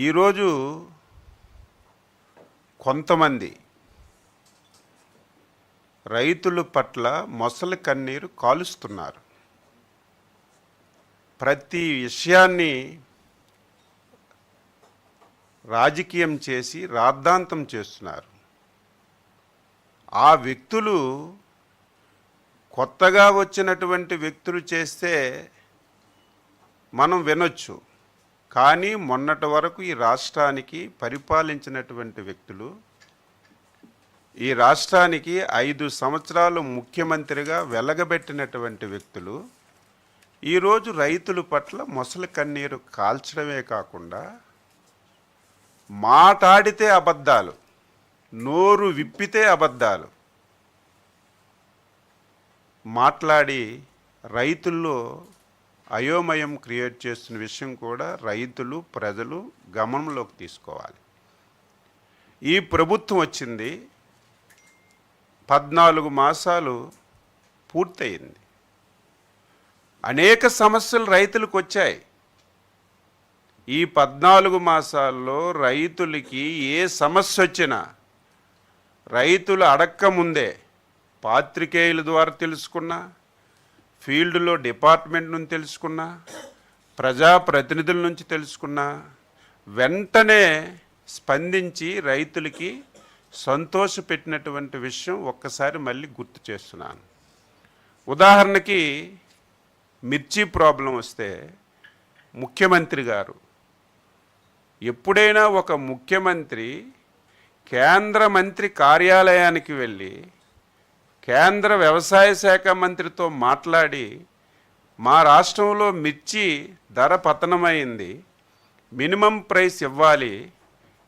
ఈరోజు కొంతమంది రైతుల పట్ల మొసలి కన్నీరు కాలుస్తున్నారు. ప్రతి విషయాన్ని రాజకీయం చేసి రాద్ధాంతం చేస్తున్నారు. ఆ వ్యక్తులు కొత్తగా వచ్చినటువంటి వ్యక్తులు చేస్తే మనం వినొచ్చు. కానీ మొన్నటి వరకు ఈ రాష్ట్రానికి పరిపాలించినటువంటి వ్యక్తులు, ఈ రాష్ట్రానికి 5 సంవత్సరాలు ముఖ్యమంత్రిగా వెలగబెట్టినటువంటి వ్యక్తులు ఈరోజు రైతుల పట్ల మొసలి కన్నీరు కాల్చడమే కాకుండా మాట్లాడితే అబద్ధాలు, నోరు విప్పితే అబద్ధాలు మాట్లాడి రైతుల్లో అయోమయం క్రియేట్ చేస్తున్న విషయం కూడా రైతులు, ప్రజలు గమనంలోకి తీసుకోవాలి. ఈ ప్రభుత్వం వచ్చింది 14 మాసాలు పూర్తయింది. అనేక సమస్యలు రైతులకు వచ్చాయి. ఈ 14 మాసాల్లో రైతులకి ఏ సమస్య వచ్చినా రైతులు అడక్క ముందే పాత్రికేయుల ద్వారా తెలుసుకున్నా, ఫీల్డ్లో డిపార్ట్మెంట్ నుంచి తెలుసుకున్నా, ప్రజాప్రతినిధుల నుంచి తెలుసుకున్నా, వెంటనే స్పందించి రైతులకి సంతోషపెట్టినటువంటి విషయం ఒక్కసారి మళ్ళీ గుర్తు చేస్తున్నాను. ఉదాహరణకి మిర్చి ప్రాబ్లం వస్తే ముఖ్యమంత్రి గారు, ఎప్పుడైనా ఒక ముఖ్యమంత్రి కేంద్ర మంత్రి కార్యాలయానికి వెళ్ళి కేంద్ర వ్యవసాయ శాఖ మంత్రితో మాట్లాడి మా రాష్ట్రంలో మిర్చి ధర పతనమైంది, మినిమం ప్రైస్ ఇవ్వాలి,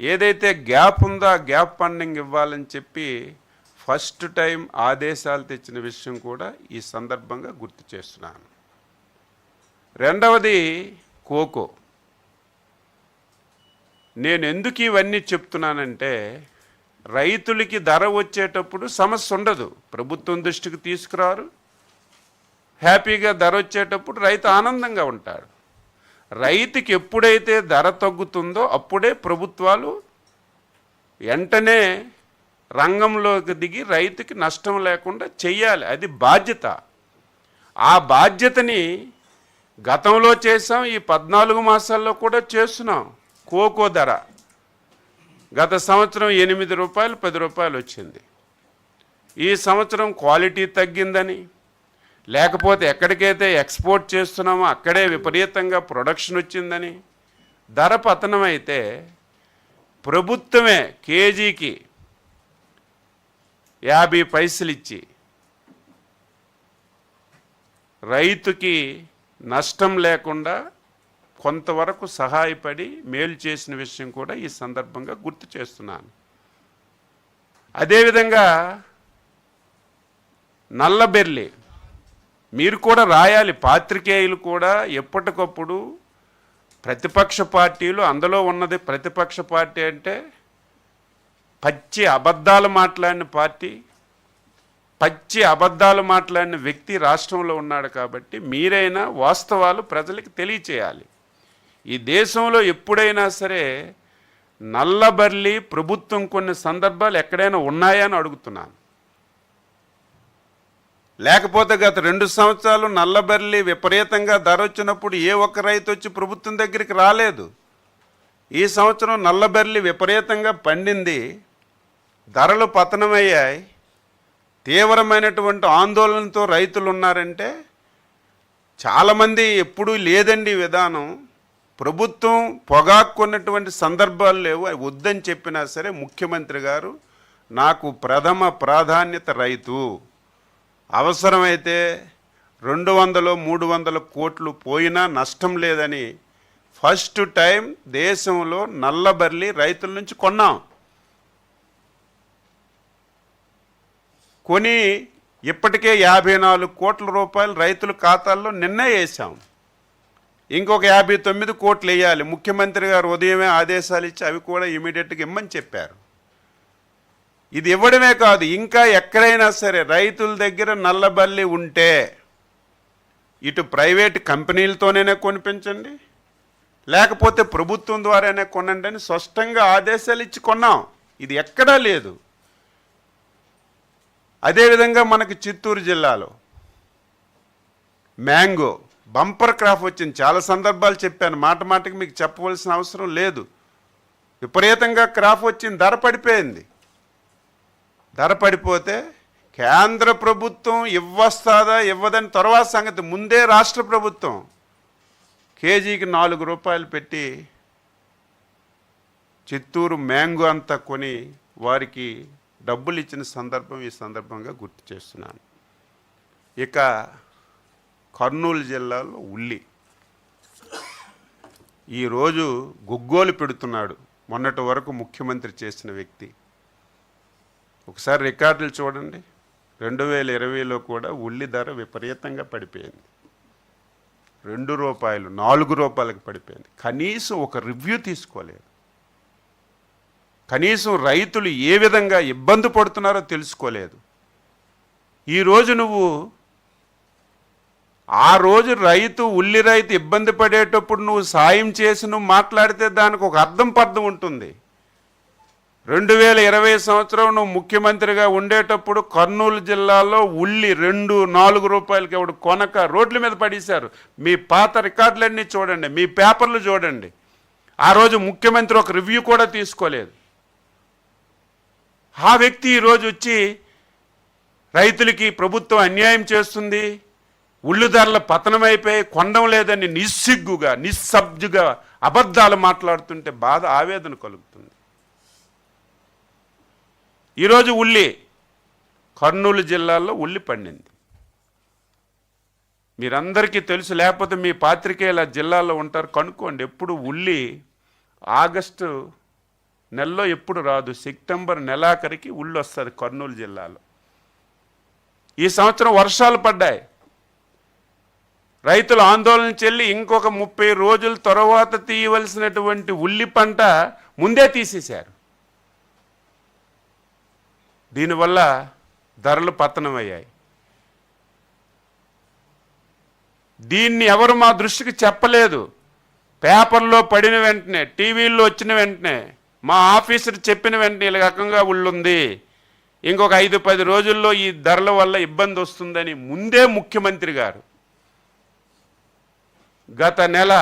ఏదైతే గ్యాప్ ఉందో ఆ గ్యాప్ ఫండింగ్ ఇవ్వాలని చెప్పి ఫస్ట్ టైం ఆదేశాలు తెచ్చిన విషయం కూడా ఈ సందర్భంగా గుర్తు చేస్తున్నాను. రెండవది కోకో. నేను ఎందుకు ఇవన్నీ చెప్తున్నానంటే, రైతులకి ధర వచ్చేటప్పుడు సమస్య ఉండదు, ప్రభుత్వం దృష్టికి తీసుకురారు, హ్యాపీగా ధర వచ్చేటప్పుడు రైతు ఆనందంగా ఉంటాడు. రైతుకి ఎప్పుడైతే ధర తగ్గుతుందో అప్పుడే ప్రభుత్వాలు వెంటనే రంగంలోకి దిగి రైతుకి నష్టం లేకుండా చెయ్యాలి. అది బాధ్యత. ఆ బాధ్యతని గతంలో చేసాం, ఈ 14 మాసాల్లో కూడా చేస్తున్నాం. కోకో ధర గత సంవత్సరం 8 రూపాయలు 10 రూపాయలు వచ్చింది. ఈ సంవత్సరం క్వాలిటీ తగ్గిందని, లేకపోతే ఎక్కడికైతే ఎక్స్పోర్ట్ చేస్తున్నామో అక్కడే విపరీతంగా ప్రొడక్షన్ వచ్చిందని ధర పతనమైతే ప్రభుత్వమే కేజీకి 50 పైసలు ఇచ్చి రైతుకి నష్టం లేకుండా కొంతవరకు సహాయపడి మేలు చేసిన విషయం కూడా ఈ సందర్భంగా గుర్తు చేస్తున్నాను. అదేవిధంగా నల్లబెర్లి మీరు కూడా రాయాలి, పాత్రికేయులు కూడా ఎప్పటికప్పుడు ప్రతిపక్ష పార్టీలు, అందులో ఉన్నది ప్రతిపక్ష పార్టీ అంటే పచ్చి అబద్ధాలు మాట్లాడిన పార్టీ, పచ్చి అబద్ధాలు మాట్లాడిన వ్యక్తి రాష్ట్రంలో ఉన్నాడు. కాబట్టి మీరైనా వాస్తవాలు ప్రజలకు తెలియచేయాలి. ఈ దేశంలో ఎప్పుడైనా సరే నల్లబర్లి ప్రభుత్వం కొన్ని సందర్భాలు ఎక్కడైనా ఉన్నాయా అని అడుగుతున్నాను. లేకపోతే గత 2 సంవత్సరాలు నల్లబర్లి విపరీతంగా ధర వచ్చినప్పుడు ఏ ఒక్క రైతు వచ్చి ప్రభుత్వం దగ్గరికి రాలేదు. ఈ సంవత్సరం నల్లబర్లి విపరీతంగా పండింది, ధరలు పతనమయ్యాయి, తీవ్రమైనటువంటి ఆందోళనతో రైతులు ఉన్నారంటే చాలామంది ఎప్పుడూ లేదండి విధానం. ప్రభుత్వం పొగాక్కున్నటువంటి సందర్భాలు లేవు, వద్దని చెప్పినా సరే ముఖ్యమంత్రి గారు నాకు ప్రథమ ప్రాధాన్యత రైతు, అవసరమైతే 200-300 కోట్లు పోయినా నష్టం లేదని ఫస్ట్ టైం దేశంలో నల్లబర్లి రైతుల నుంచి కొన్నాం. కొని ఇప్పటికే 54 కోట్ల రూపాయలు రైతుల ఖాతాల్లో నిన్నే వేసాం. ఇంకొక 59 కోట్లు వేయాలి. ముఖ్యమంత్రి గారు ఉదయమే ఆదేశాలు ఇచ్చి అవి కూడా ఇమీడియట్గా ఇమ్మని చెప్పారు. ఇది ఇవ్వడమే కాదు, ఇంకా ఎక్కడైనా సరే రైతుల దగ్గర నల్లబల్లి ఉంటే ఇటు ప్రైవేట్ కంపెనీలతోనే కొనిపించండి, లేకపోతే ప్రభుత్వం ద్వారానే కొనండి అని స్పష్టంగా ఆదేశాలు ఇచ్చి కొన్నాం. ఇది ఎక్కడా లేదు. అదేవిధంగా మనకి చిత్తూరు జిల్లాలో మ్యాంగో బంపర్ క్రాప్ వచ్చింది. చాలా సందర్భాలు చెప్పాను, మాట మాటకి మీకు చెప్పవలసిన అవసరం లేదు. విపరీతంగా క్రాప్ వచ్చింది, ధర పడిపోయింది. ధర పడిపోతే కేంద్ర ప్రభుత్వం ఇవ్వస్తాదా ఇవ్వదని తర్వాత సంగతి, ముందే రాష్ట్ర ప్రభుత్వం కేజీకి 4 రూపాయలు పెట్టి చిత్తూరు మ్యాంగో అంతా కొని వారికి డబ్బులు ఇచ్చిన సందర్భం ఈ సందర్భంగా గుర్తు చేస్తున్నాను. ఇక కర్నూలు జిల్లాలో ఉల్లి ఈరోజు గొగ్గోలు పెడుతున్నాడు మొన్నటి వరకు ముఖ్యమంత్రి చేసిన వ్యక్తి. ఒకసారి రికార్డులు చూడండి. 2020లో కూడా ఉల్లి ధర విపరీతంగా పడిపోయింది. 2 రూపాయలు 4 రూపాయలకు పడిపోయింది. కనీసం ఒక రివ్యూ తీసుకోలేదు. కనీసం రైతులు ఏ విధంగా ఇబ్బంది పడుతున్నారో తెలుసుకోలేదు. ఈరోజు నువ్వు ఆ రోజు ఉల్లి రైతు ఇబ్బంది పడేటప్పుడు నువ్వు సాయం చేసి నువ్వు మాట్లాడితే దానికి ఒక అర్థం పర్థం ఉంటుంది. 2020 సంవత్సరం నువ్వు ముఖ్యమంత్రిగా ఉండేటప్పుడు కర్నూలు జిల్లాలో ఉల్లి 2-4 రూపాయలకి ఎవడు కొనక రోడ్ల మీద పడేశారు. మీ పాత రికార్డులన్నీ చూడండి, మీ పేపర్లు చూడండి. ఆ రోజు ముఖ్యమంత్రి ఒక రివ్యూ కూడా తీసుకోలేదు. ఆ వ్యక్తి ఈరోజు వచ్చి రైతులకి ప్రభుత్వం అన్యాయం చేస్తుంది, ఉల్లి ధరల పతనమైపోయి కొనడం లేదని నిస్సిగ్గుగా నిస్సబ్జుగా అబద్ధాలు మాట్లాడుతుంటే బాధ ఆవేదన కలుగుతుంది. ఈరోజు ఉల్లి కర్నూలు జిల్లాలో ఉల్లి పండింది. మీరందరికీ తెలుసు, లేకపోతే మీ పాత్రికేయుల జిల్లాలో ఉంటారు, కనుక్కోండి. ఎప్పుడు ఉల్లి ఆగస్టు నెలలో ఎప్పుడు రాదు, సెప్టెంబర్ నెలాఖరికి ఉల్లి వస్తుంది కర్నూలు జిల్లాలో. ఈ సంవత్సరం వర్షాలు పడ్డాయి. రైతులు ఆందోళన చెల్లి ఇంకొక 30 రోజుల తర్వాత తీయవలసినటువంటి ఉల్లి పంట ముందే తీసేశారు. దీనివల్ల ధరలు పతనమయ్యాయి. దీన్ని ఎవరు మా దృష్టికి చెప్పలేదు. పేపర్లో పడిన వెంటనే, టీవీల్లో వచ్చిన వెంటనే, మా ఆఫీసర్ చెప్పిన వెంటనే ఇలా రకంగా ఉల్లుంది, ఇంకొక 5-10 రోజుల్లో ఈ ధరల వల్ల ఇబ్బంది వస్తుందని ముందే ముఖ్యమంత్రి గారు గత నెల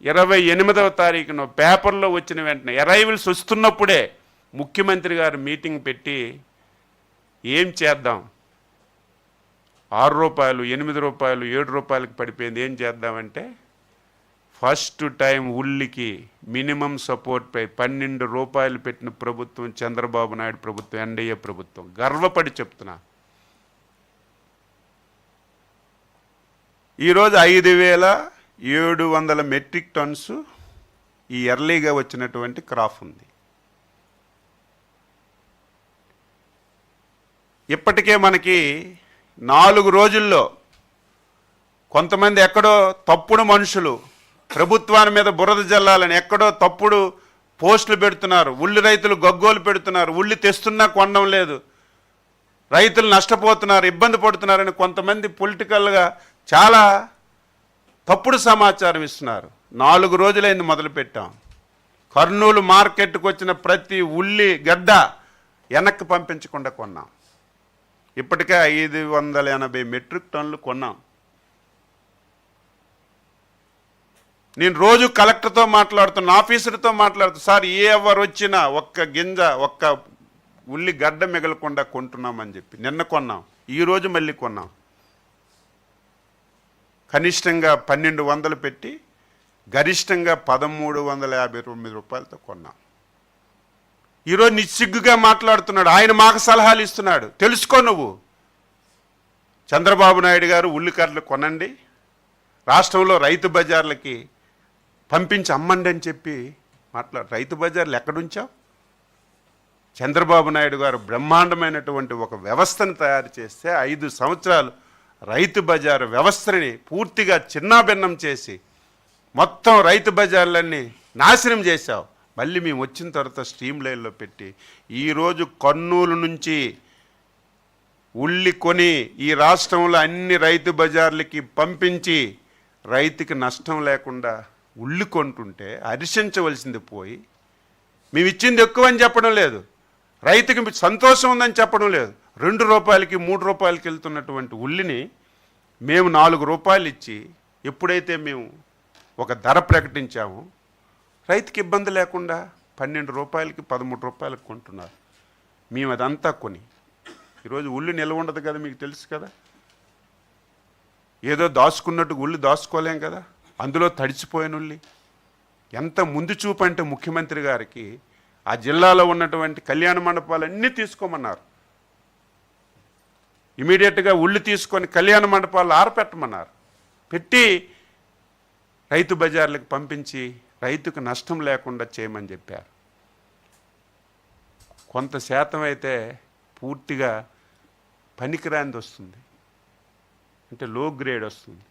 28వ తారీఖున పేపర్లో వచ్చిన వెంటనే అరైవల్స్ వస్తున్నప్పుడే ముఖ్యమంత్రి గారు మీటింగ్ పెట్టి ఏం చేద్దాం, 6 రూపాయలు 8 రూపాయలు 7 రూపాయలకు పడిపోయింది, ఏం చేద్దామంటే ఫస్ట్ టైం ఉల్లికి మినిమం సపోర్ట్ పై 12 రూపాయలు పెట్టిన ప్రభుత్వం చంద్రబాబు నాయుడు ప్రభుత్వం, ఎన్డీఏ ప్రభుత్వం. గర్వపడి చెప్తున్నా. ఈరోజు 5,700 మెట్రిక్ టన్స్ ఈ ఎర్లీగా వచ్చినటువంటి క్రాప్ ఉంది. ఇప్పటికే మనకి 4 రోజుల్లో కొంతమంది ఎక్కడో తప్పుడు మనుషులు ప్రభుత్వాన్ని మీద బురద జల్లాలని ఎక్కడో తప్పుడు పోస్టులు పెడుతున్నారు. ఉల్లి రైతులు గగ్గోలు పెడుతున్నారు, ఉల్లి తెస్తున్నా కొనడం లేదు, రైతులు నష్టపోతున్నారు, ఇబ్బంది పడుతున్నారని కొంతమంది పొలిటికల్గా చాలా తప్పుడు సమాచారం ఇస్తున్నారు. 4 రోజులైంది మొదలుపెట్టాం. కర్నూలు మార్కెట్కు వచ్చిన ప్రతి ఉల్లి గడ్డ వెనక్కి పంపించకుండా కొన్నాం. ఇప్పటికే 580 మెట్రిక్ టన్నులు కొన్నాం. నేను రోజు కలెక్టర్తో మాట్లాడుతున్నా, ఆఫీసర్తో మాట్లాడుతున్నా, సార్ ఎవరు వచ్చినా ఒక్క గింజ ఒక్క ఉల్లి గడ్డ మిగలకుండా కొంటున్నామని చెప్పి నిన్న కొన్నాం, ఈరోజు మళ్ళీ కొన్నాం. కనిష్టంగా 1200 పెట్టి గరిష్టంగా 1359 రూపాయలతో కొన్నాం. ఈరోజు నిస్సిగ్గుగా మాట్లాడుతున్నాడు. ఆయన మాకు సలహాలు ఇస్తున్నాడు. తెలుసుకో నువ్వు. చంద్రబాబు నాయుడు గారు ఉల్లికర్రలు కొనండి, రాష్ట్రంలో రైతు బజార్లకి పంపించి అమ్మండి అని చెప్పి మాట్లాడు. రైతు బజార్లు ఎక్కడుంచావు? చంద్రబాబు నాయుడు గారు బ్రహ్మాండమైనటువంటి ఒక వ్యవస్థను తయారు చేస్తే 5 సంవత్సరాలు రైతు బజారు వ్యవస్థని పూర్తిగా చిన్నాభిన్నం చేసి మొత్తం రైతు బజార్లన్నీ నాశనం చేశావు. మళ్ళీ మేము వచ్చిన తర్వాత స్ట్రీమ్ లైన్లో పెట్టి ఈరోజు కర్నూలు నుంచి ఉల్లి కొని ఈ రాష్ట్రంలో అన్ని రైతు బజార్లకి పంపించి రైతుకి నష్టం లేకుండా ఉల్లి కొంటుంటే హర్షించవలసింది పోయి మేము ఇచ్చింది ఎక్కువ అని చెప్పడం లేదు, రైతుకి సంతోషం ఉందని చెప్పడం లేదు. 2 రూపాయలకి 3 రూపాయలకి వెళ్తున్నటువంటి ఉల్లిని మేము 4 రూపాయలు ఇచ్చి ఎప్పుడైతే మేము ఒక ధర ప్రకటించామో రైతుకి ఇబ్బంది లేకుండా 12 రూపాయలకి 13 రూపాయలకు కొంటున్నారు. మేము అదంతా కొని ఈరోజు ఉల్లి నిల్వ ఉండదు కదా, మీకు తెలుసు కదా, ఏదో దాచుకున్నట్టు ఉల్లి దాచుకోలేం కదా, అందులో తడిచిపోయిన ఉల్లి. ఎంత ముందు చూపు అంటే ముఖ్యమంత్రి గారికి ఆ జిల్లాలో ఉన్నటువంటి కళ్యాణ మండపాలన్నీ తీసుకోమన్నారు. ఇమీడియట్గా ఉల్లి తీసుకొని కళ్యాణ మండపాలు ఆరపెట్టమన్నారు. పెట్టి రైతు బజార్లకు పంపించి రైతుకు నష్టం లేకుండా చేయమని చెప్పారు. కొంత శాతం అయితే పూర్తిగా పనికిరాంది వస్తుంది, అంటే లో గ్రేడ్ వస్తుంది.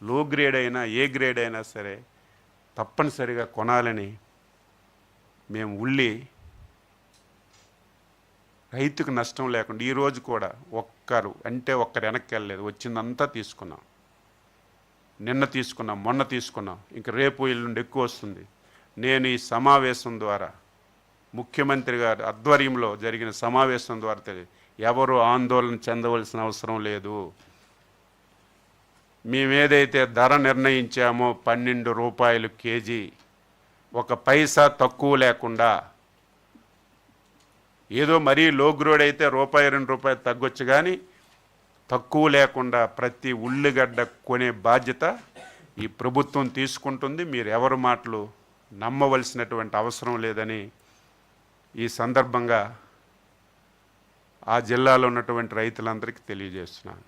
లో గ్రేడ్ అయినా ఏ గ్రేడ్ అయినా సరే తప్పనిసరిగా కొనాలని మేము ఉల్లి రైతుకు నష్టం లేకుండా ఈరోజు కూడా ఒక్కరు వెనక్కి వెళ్ళలేదు, వచ్చిందంతా తీసుకున్నాం. నిన్న తీసుకున్నాం, మొన్న తీసుకున్నాం, ఇంక రేపు ఎల్లుండి ఎక్కువ వస్తుంది. నేను ఈ సమావేశం ద్వారా ముఖ్యమంత్రి గారి ఆధ్వర్యంలో జరిగిన సమావేశం ద్వారా ఎవరు ఆందోళన చెందవలసిన అవసరం లేదు. మేమేదైతే ధర నిర్ణయించామో 12 రూపాయలు కేజీ, 1 పైసా తక్కువ లేకుండా, ఏదో మరీ లో గ్రేడ్ అయితే రూపాయి 2 రూపాయలు తగ్గొచ్చు, కానీ తక్కువ లేకుండా ప్రతి ఉల్లిగడ్డ కొనే బాధ్యత ఈ ప్రభుత్వం తీసుకుంటుంది. మీరు ఎవరి మాటలు నమ్మవలసినటువంటి అవసరం లేదని ఈ సందర్భంగా ఆ జిల్లాలో ఉన్నటువంటి రైతులందరికీ తెలియజేస్తున్నాను.